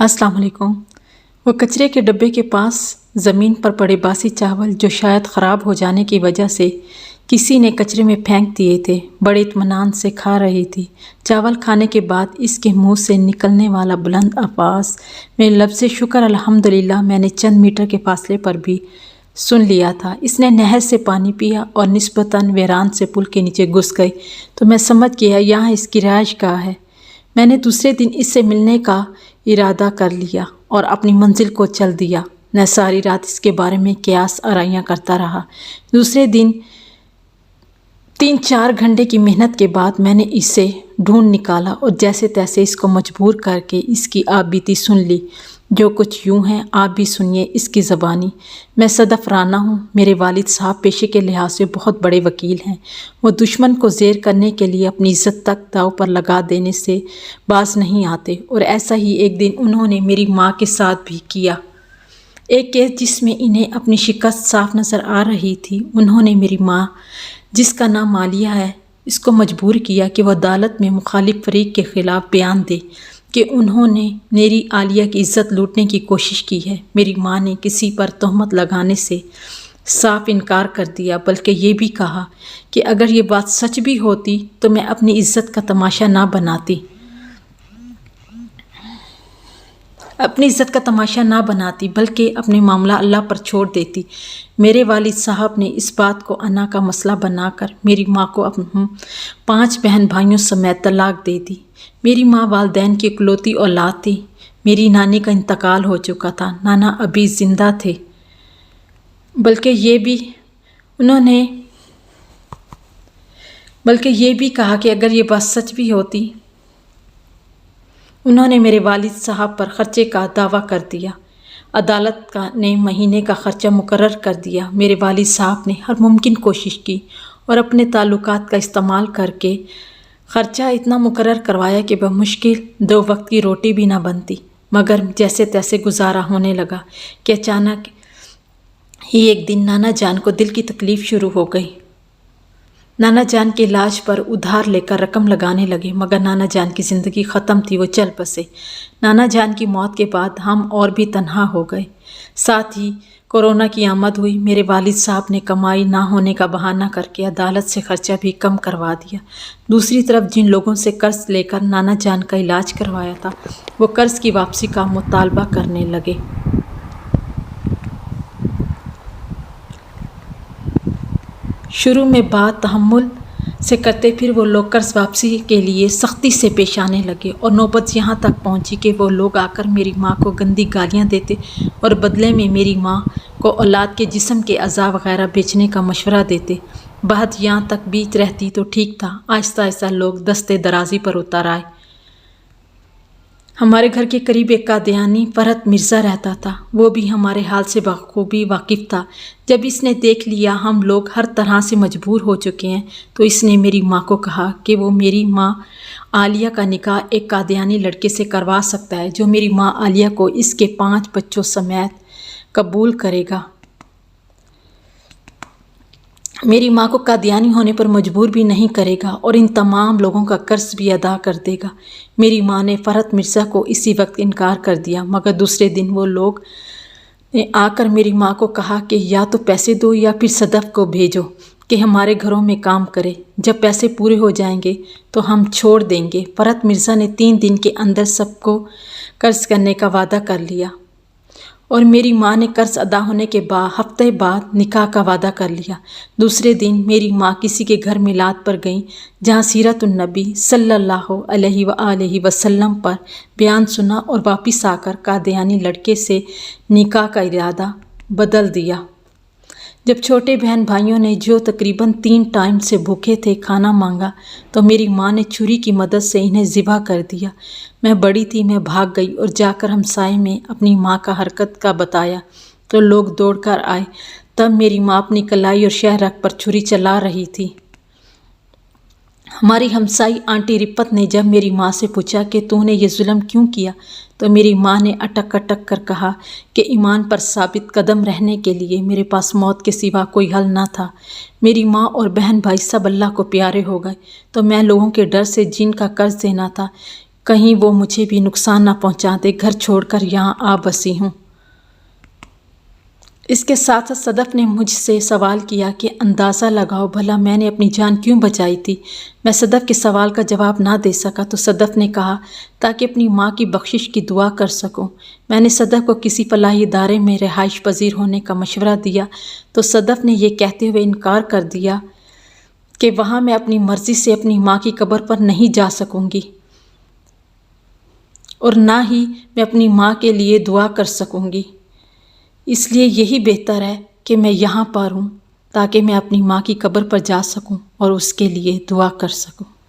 अस्सलाम वालेकुम। वो कचरे के डब्बे के पास ज़मीन पर पड़े बासी चावल जो शायद ख़राब हो जाने की वजह से किसी ने कचरे में फेंक दिए थे, बड़े इत्मीनान से खा रही थी। चावल खाने के बाद इसके मुंह से निकलने वाला बुलंद आवाज़ में लफ्ज़ शुक्र अल्हम्दुलिल्लाह मैंने चंद मीटर के फासले पर भी सुन लिया था। इसने नहर से पानी पिया और निस्बतन वीरान से पुल के नीचे घुस गई तो मैं समझ गया यहाँ इसकी रिहाइशगाह है। मैंने दूसरे दिन इससे मिलने का इरादा कर लिया और अपनी मंजिल को चल दिया। मैं सारी रात इसके बारे में क़यास आराइयाँ करता रहा। दूसरे दिन 3-4 घंटे की मेहनत के बाद मैंने इसे ढूंढ निकाला और जैसे तैसे इसको मजबूर करके इसकी आप बीती सुन ली। जो कुछ यूँ है आप भी सुनिए इसकी ज़बानी। मैं सदफ राना हूँ। मेरे वालिद साहब पेशे के लिहाज से बहुत बड़े वकील हैं। वो दुश्मन को ज़ेर करने के लिए अपनी इज़्ज़त तक दाव पर लगा देने से बाज नहीं आते और ऐसा ही एक दिन उन्होंने मेरी माँ के साथ भी किया। एक केस जिसमें इन्हें अपनी शिकस्त साफ नज़र आ रही थी, उन्होंने मेरी माँ जिसका नाम आलिया है इसको मजबूर किया कि वह अदालत में मुखालिफ फरीक के ख़िलाफ़ बयान दे कि उन्होंने मेरी आलिया की इज़्ज़त लूटने की कोशिश की है। मेरी माँ ने किसी पर तहमत लगाने से साफ इनकार कर दिया, बल्कि ये भी कहा कि अगर ये बात सच भी होती तो मैं अपनी इज़्ज़त का तमाशा ना बनाती बल्कि अपने मामला अल्लाह पर छोड़ देती। मेरे वालिद साहब ने इस बात को अना का मसला बनाकर मेरी माँ को 5 बहन भाइयों समेत तलाक दे दी। मेरी माँ वालिदैन की इकलौती औलाद थी। मेरी नानी का इंतकाल हो चुका था, नाना अभी ज़िंदा थे, बल्कि ये भी कहा कि अगर ये बात सच भी होती। उन्होंने मेरे वालिद साहब पर ख़र्चे का दावा कर दिया। अदालत ने महीने का ख़र्चा मुकर्रर कर दिया। मेरे वालिद साहब ने हर मुमकिन कोशिश की और अपने ताल्लुकात का इस्तेमाल करके ख़र्चा इतना मुकर्रर करवाया कि बमुश्किल 2 वक्त की रोटी भी ना बनती। मगर जैसे तैसे गुजारा होने लगा कि अचानक ही एक दिन नाना जान को दिल की तकलीफ़ शुरू हो गई। नाना जान के इलाज पर उधार लेकर रकम लगाने लगे, मगर नाना जान की ज़िंदगी ख़त्म थी। वो चल बसे। नाना जान की मौत के बाद हम और भी तन्हा हो गए। साथ ही कोरोना की आमद हुई। मेरे वालिद साहब ने कमाई ना होने का बहाना करके अदालत से ख़र्चा भी कम करवा दिया। दूसरी तरफ जिन लोगों से कर्ज़ लेकर नाना जान का इलाज करवाया था, वो कर्ज़ की वापसी का मुतालबा करने लगे। शुरू में बात तहम्मुल से करते, फिर वो लोग कर्ज़ वापसी के लिए सख्ती से पेश आने लगे और नौबत यहाँ तक पहुँची कि वो लोग आकर मेरी माँ को गंदी गालियाँ देते और बदले में मेरी माँ को औलाद के जिस्म के अज़ा वगैरह बेचने का मशवरा देते। बात यहाँ तक बीच रहती तो ठीक था। आहिस्ता आहिस्ता लोग दस्ते दराजी पर उतर आए। हमारे घर के करीब एक कादियानी फरहत मिर्ज़ा रहता था। वो भी हमारे हाल से बखूबी वाकिफ़ था। जब इसने देख लिया हम लोग हर तरह से मजबूर हो चुके हैं, तो इसने मेरी माँ को कहा कि वो मेरी माँ आलिया का निकाह एक कादियानी लड़के से करवा सकता है, जो मेरी माँ आलिया को इसके 5 बच्चों समेत कबूल करेगा। मेरी माँ को कादियानी होने पर मजबूर भी नहीं करेगा और इन तमाम लोगों का कर्ज भी अदा कर देगा। मेरी माँ ने फरहत मिर्ज़ा को इसी वक्त इनकार कर दिया, मगर दूसरे दिन वो लोग ने आकर मेरी माँ को कहा कि या तो पैसे दो या फिर सदफ को भेजो कि हमारे घरों में काम करे। जब पैसे पूरे हो जाएंगे तो हम छोड़ देंगे। फरहत मिर्ज़ा ने 3 दिन के अंदर सबको कर्ज करने का वादा कर लिया और मेरी माँ ने कर्ज अदा होने के हफ्ते बाद निकाह का वादा कर लिया। दूसरे दिन मेरी माँ किसी के घर मिलाद पर गई, जहाँ सीरतुन नबी सल्लल्लाहु अलैहि वसल्लम पर बयान सुना और वापस आकर कादियानी लड़के से निकाह का इरादा बदल दिया। जब छोटे बहन भाइयों ने, जो तकरीबन 3 टाइम से भूखे थे, खाना मांगा तो मेरी माँ ने छुरी की मदद से इन्हें ज़िबा कर दिया। मैं बड़ी थी, मैं भाग गई और जाकर हमसाये में अपनी माँ का हरकत का बताया तो लोग दौड़कर आए। तब मेरी माँ अपनी कलाई और शहरक पर छुरी चला रही थी। हमारी हमसाई आंटी रिपत ने जब मेरी माँ से पूछा कि तूने ये जुल्म क्यों किया, तो मेरी माँ ने अटक अटक कर कहा कि ईमान पर साबित कदम रहने के लिए मेरे पास मौत के सिवा कोई हल ना था। मेरी माँ और बहन भाई सब अल्लाह को प्यारे हो गए, तो मैं लोगों के डर से जिनका कर्ज देना था کہیں وہ مجھے بھی نقصان نہ پہنچا دے، گھر چھوڑ کر یہاں آ بسی ہوں۔ اس کے ساتھ ساتھ صدف نے مجھ سے سوال کیا کہ اندازہ لگاؤ بھلا میں نے اپنی جان کیوں بچائی تھی۔ میں صدف کے سوال کا جواب نہ دے سکا تو صدف نے کہا تاکہ اپنی ماں کی بخشش کی دعا کر سکوں۔ میں نے صدف کو کسی فلاحی ادارے میں رہائش پذیر ہونے کا مشورہ دیا تو صدف نے یہ کہتے ہوئے انکار کر دیا کہ وہاں میں اپنی مرضی سے اپنی ماں کی قبر پر نہیں جا سکوں گی اور نہ ہی میں اپنی ماں کے لیے دعا کر سکوں گی۔ اس لیے یہی بہتر ہے کہ میں یہاں پر ہوں تاکہ میں اپنی ماں کی قبر پر جا سکوں اور اس کے لیے دعا کر سکوں۔